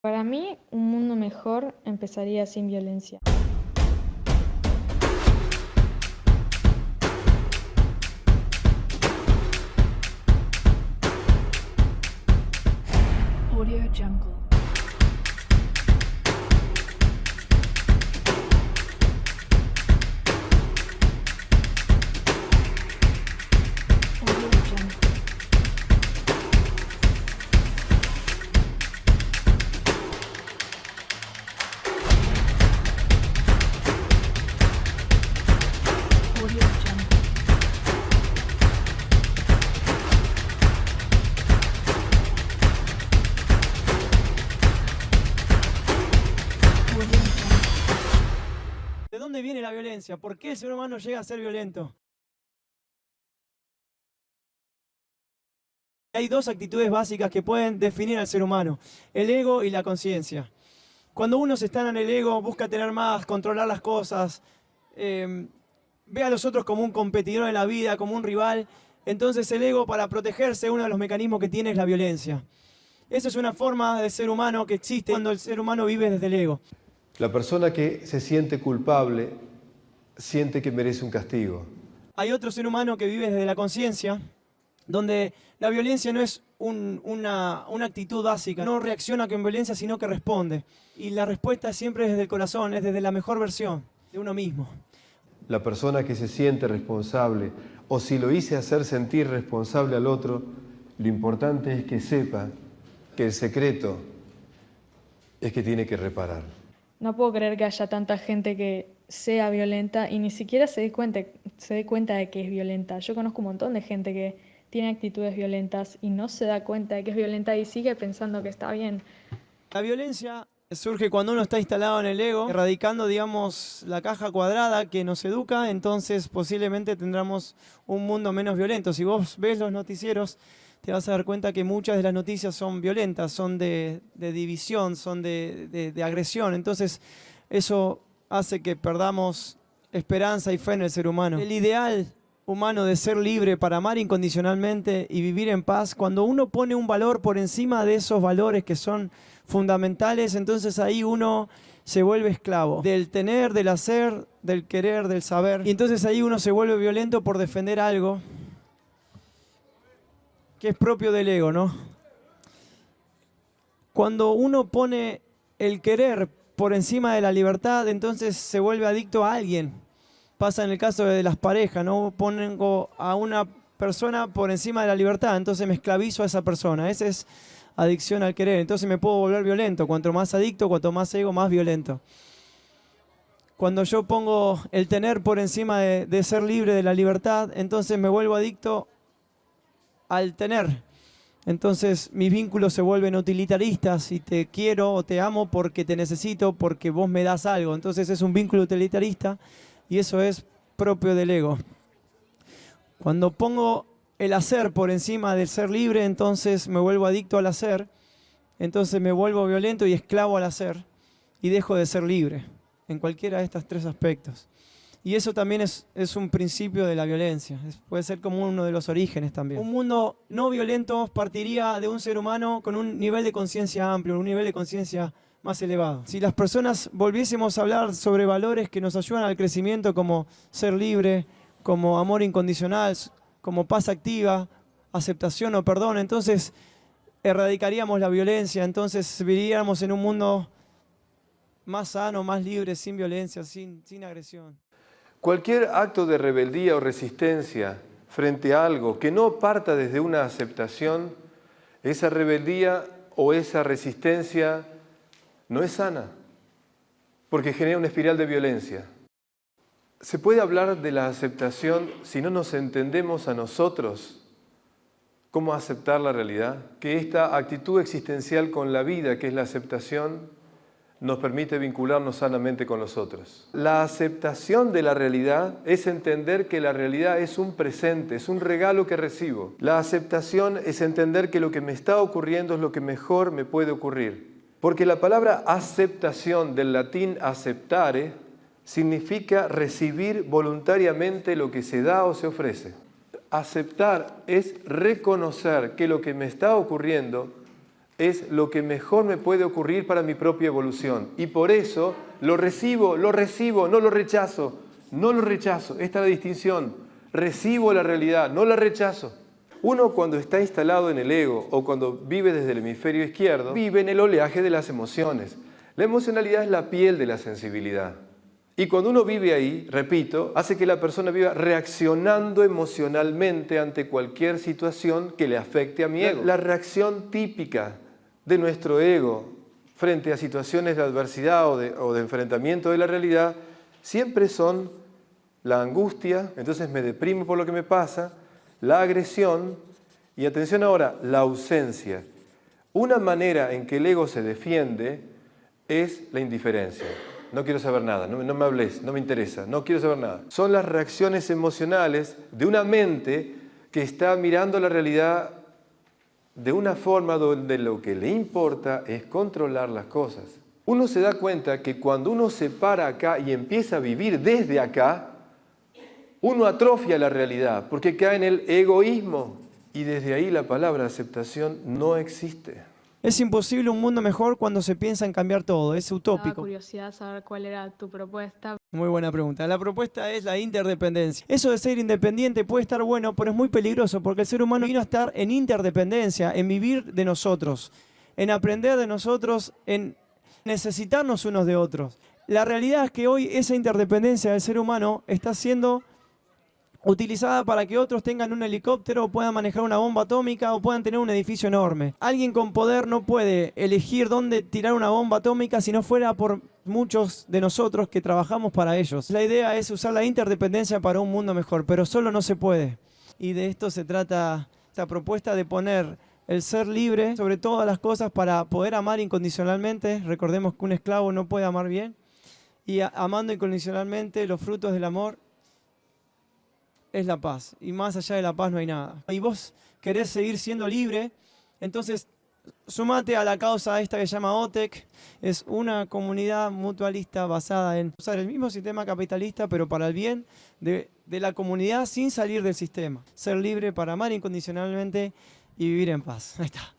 Para mí, un mundo mejor empezaría sin violencia. Audio Jungle. Audio Jungle. Audio Jungle. Audio Jungle. ¿De dónde viene la violencia? ¿Por qué el ser humano llega a ser violento? Hay dos actitudes básicas que pueden definir al ser humano, el ego y la conciencia. Cuando uno se está en el ego, busca tener más, controlar las cosas, ve a los otros como un competidor en la vida, como un rival. Entonces el ego, para protegerse, uno de los mecanismos que tiene es la violencia. Esa es una forma de ser humano que existe cuando el ser humano vive desde el ego. La persona que se siente culpable siente que merece un castigo. Hay otro ser humano que vive desde la conciencia, donde la violencia no es una actitud básica, no reacciona con violencia, sino que responde. Y la respuesta siempre es desde el corazón, es desde la mejor versión de uno mismo. La persona que se siente responsable, o si lo hice hacer sentir responsable al otro, lo importante es que sepa que el secreto es que tiene que reparar. No puedo creer que haya tanta gente que sea violenta y ni siquiera se dé cuenta de que es violenta. Yo conozco un montón de gente que tiene actitudes violentas y no se da cuenta de que es violenta y sigue pensando que está bien. La violencia surge cuando uno está instalado en el ego, erradicando, digamos, la caja cuadrada que nos educa, entonces posiblemente tendremos un mundo menos violento. Si vos ves los noticieros, te vas a dar cuenta que muchas de las noticias son violentas, son de división, son de agresión. Entonces eso hace que perdamos esperanza y fe en el ser humano. El ideal humano de ser libre para amar incondicionalmente y vivir en paz, cuando uno pone un valor por encima de esos valores que son fundamentales, entonces ahí uno se vuelve esclavo del tener, del hacer, del querer, del saber. Y entonces ahí uno se vuelve violento por defender algo que es propio del ego, ¿no? Cuando uno pone el querer por encima de la libertad, entonces se vuelve adicto a alguien. Pasa en el caso de las parejas, ¿no? Pongo a una persona por encima de la libertad, entonces me esclavizo a esa persona. Esa es adicción al querer. Entonces me puedo volver violento. Cuanto más adicto, cuanto más ego, más violento. Cuando yo pongo el tener por encima de ser libre de la libertad, entonces me vuelvo adicto al tener. Entonces mis vínculos se vuelven utilitaristas y te quiero o te amo porque te necesito, porque vos me das algo. Entonces es un vínculo utilitarista y eso es propio del ego. Cuando pongo el hacer por encima del ser libre, entonces me vuelvo adicto al hacer, entonces me vuelvo violento y esclavo al hacer y dejo de ser libre en cualquiera de estos tres aspectos. Y eso también es un principio de la violencia, puede ser como uno de los orígenes también. Un mundo no violento partiría de un ser humano con un nivel de conciencia amplio, un nivel de conciencia más elevado. Si las personas volviésemos a hablar sobre valores que nos ayudan al crecimiento, como ser libre, como amor incondicional, como paz activa, aceptación o perdón, entonces erradicaríamos la violencia, entonces viviríamos en un mundo más sano, más libre, sin violencia, sin agresión. Cualquier acto de rebeldía o resistencia frente a algo que no parta desde una aceptación, esa rebeldía o esa resistencia no es sana, porque genera una espiral de violencia. ¿Se puede hablar de la aceptación si no nos entendemos a nosotros? ¿Cómo aceptar la realidad? Que esta actitud existencial con la vida, que es la aceptación, nos permite vincularnos sanamente con los otros. La aceptación de la realidad es entender que la realidad es un presente, es un regalo que recibo. La aceptación es entender que lo que me está ocurriendo es lo que mejor me puede ocurrir. Porque la palabra aceptación, del latín acceptare, significa recibir voluntariamente lo que se da o se ofrece. Aceptar es reconocer que lo que me está ocurriendo es lo que mejor me puede ocurrir para mi propia evolución. Y por eso lo recibo, no lo rechazo, no lo rechazo. Esta es la distinción. Recibo la realidad, no la rechazo. Uno cuando está instalado en el ego o cuando vive desde el hemisferio izquierdo, vive en el oleaje de las emociones. La emocionalidad es la piel de la sensibilidad. Y cuando uno vive ahí, repito, hace que la persona viva reaccionando emocionalmente ante cualquier situación que le afecte a mi ego. La reacción típica de nuestro ego frente a situaciones de adversidad o de enfrentamiento de la realidad siempre son la angustia, entonces me deprimo por lo que me pasa, la agresión y, atención ahora, la ausencia. Una manera en que el ego se defiende es la indiferencia. No quiero saber nada, no me hables, no me interesa, no quiero saber nada. Son las reacciones emocionales de una mente que está mirando la realidad de una forma donde lo que le importa es controlar las cosas. Uno se da cuenta que cuando uno se para acá y empieza a vivir desde acá, uno atrofia la realidad porque cae en el egoísmo y desde ahí la palabra aceptación no existe. Es imposible un mundo mejor cuando se piensa en cambiar todo, es Me daba utópico. curiosidad saber cuál era tu propuesta. Muy buena pregunta. La propuesta es la interdependencia. Eso de ser independiente puede estar bueno, pero es muy peligroso porque el ser humano vino a estar en interdependencia, en vivir de nosotros, en aprender de nosotros, en necesitarnos unos de otros. La realidad es que hoy esa interdependencia del ser humano está siendo utilizada para que otros tengan un helicóptero o puedan manejar una bomba atómica o puedan tener un edificio enorme. Alguien con poder no puede elegir dónde tirar una bomba atómica si no fuera por muchos de nosotros que trabajamos para ellos. La idea es usar la interdependencia para un mundo mejor, pero solo no se puede. Y de esto se trata esta propuesta de poner el ser libre sobre todas las cosas para poder amar incondicionalmente. Recordemos que un esclavo no puede amar bien. Y amando incondicionalmente, los frutos del amor es la paz, y más allá de la paz no hay nada. Y vos querés seguir siendo libre, entonces sumate a la causa esta que se llama OTEC. Es una comunidad mutualista basada en usar el mismo sistema capitalista, pero para el bien de la comunidad sin salir del sistema. Ser libre para amar incondicionalmente y vivir en paz. Ahí está.